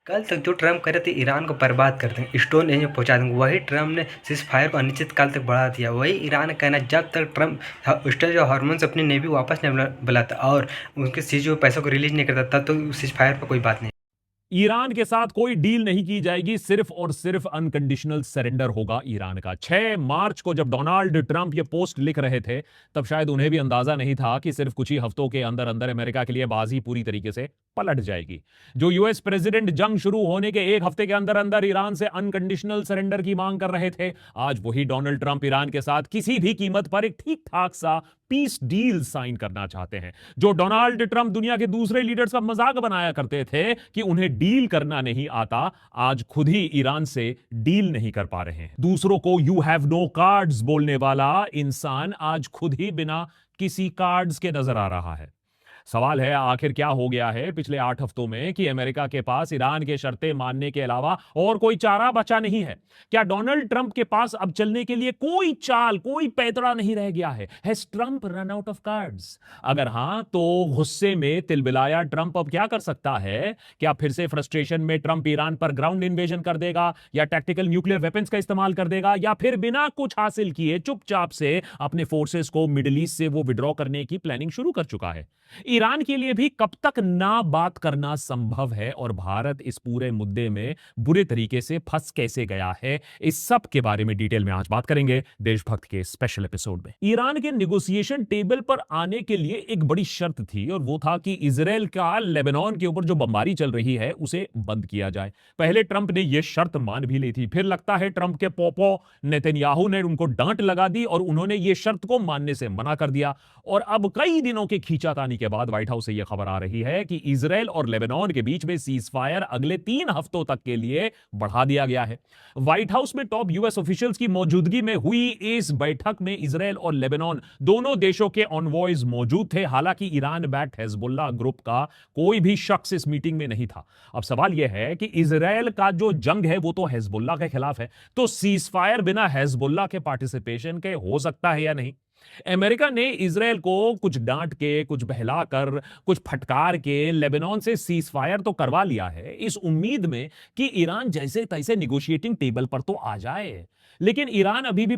कल तक जो ट्रम्प कह रहे थे ईरान को बर्बाद कर देंगे, स्टोन एज में पहुंचा देंगे, वही ट्रम्प ने सीज़फायर को अनिश्चितकाल तक बढ़ा दिया। वही ईरान का कहना है, जब तक ट्रम्प स्टेज ऑफ हार्मोन अपनी नेवी वापस नहीं बुलाता और उनके सीजो पैसों को रिलीज नहीं करता, तब तो सीज़फायर पर कोई बात नहीं। ईरान के साथ कोई डील नहीं की जाएगी, सिर्फ और सिर्फ अनकंडीशनल सरेंडर होगा ईरान का। 6 मार्च को जब डोनाल्ड ट्रंप ये पोस्ट लिख रहे थे, तब शायद उन्हें भी अंदाजा नहीं था कि सिर्फ कुछ ही हफ्तों के अंदर अंदर अमेरिका के लिए बाजी पूरी तरीके से पलट जाएगी। जो यूएस प्रेसिडेंट जंग शुरू होने के एक हफ्ते के अंदर अंदर ईरान से अनकंडीशनल सरेंडर की मांग कर रहे थे, आज वही डोनाल्ड ट्रंप ईरान के साथ किसी भी कीमत पर एक ठीक ठाक सा पीस डील साइन करना चाहते हैं। जो डोनाल्ड ट्रंप दुनिया के दूसरे लीडर्स का मजाक बनाया करते थे कि उन्हें डील करना नहीं आता, आज खुद ही ईरान से डील नहीं कर पा रहे हैं। दूसरों को यू हैव नो कार्ड्स बोलने वाला इंसान आज खुद ही बिना किसी कार्ड्स के नजर आ रहा है। सवाल है, आखिर क्या हो गया है पिछले 8 हफ्तों में कि अमेरिका के पास ईरान के शर्तें मानने के अलावा और कोई चारा बचा नहीं है? क्या डोनाल्ड ट्रंप के पास अब चलने के लिए कोई चाल, कोई पैतरा नहीं रह गया है? Has Trump run out of cards? अगर हां, तो गुस्से में तिलबिलाया ट्रंप अब क्या कर सकता है? क्या फिर से फ्रस्ट्रेशन में ट्रंप ईरान पर ग्राउंड इन्वेजन कर देगा, या टैक्टिकल न्यूक्लियर वेपन्स का इस्तेमाल कर देगा, या फिर बिना कुछ हासिल किए चुपचाप से अपने फोर्सेस को मिडिल ईस्ट से वो विड्रॉ करने की प्लानिंग शुरू कर चुका है? ईरान के लिए भी कब तक ना बात करना संभव है, और भारत इस पूरे मुद्दे में बुरे तरीके से फंस कैसे गया है, इस सब के बारे में डिटेल में आज बात करेंगे देशभक्त के स्पेशल एपिसोड में। ईरान के नेगोशिएशन टेबल पर आने के लिए एक बड़ी शर्त थी, और वो था कि इजराइल का लेबनान के ऊपर जो बमबारी चल रही है उसे बंद किया जाए। पहले ट्रंप ने यह शर्त मान भी ली थी, फिर लगता है ट्रंप के पोपो नेतन्याहू ने उनको डांट लगा दी और उन्होंने यह शर्त को मानने से मना कर दिया। और अब कई दिनों के खींचातानी के बाद व्हाइट हाउस से यह खबर आ रही है कि इजराइल और लेबनान के बीच में सीज फायर अगले 3 हफ्तों तक के लिए बढ़ा दिया गया है। व्हाइट हाउस में टॉप यूएस ऑफिशियल्स की मौजूदगी में हुई इस बैठक में इजराइल और लेबनान दोनों देशों के ऑनवॉयज मौजूद थे। हालांकि ईरान बैक्ड हिजबुल्लाह ग्रुप का कोई भी शख्स इस मीटिंग में नहीं था। अब सवाल यह है कि इजराइल का जो जंग है वो तो हिजबुल्लाह के खिलाफ है, तो सीज फायर बिना हिजबुल्लाह के पार्टिसिपेशन के हो सकता है या नहीं? अमेरिका ने इजराइल को कुछ डांट के, कुछ बहलाकर, कुछ फटकार के लेबनान से सीज फायर तो करवा लिया है, इस उम्मीद में कि ईरान जैसे तैसे निगोशिएटिंग टेबल पर तो आ जाए। लेकिन ईरान अभी भी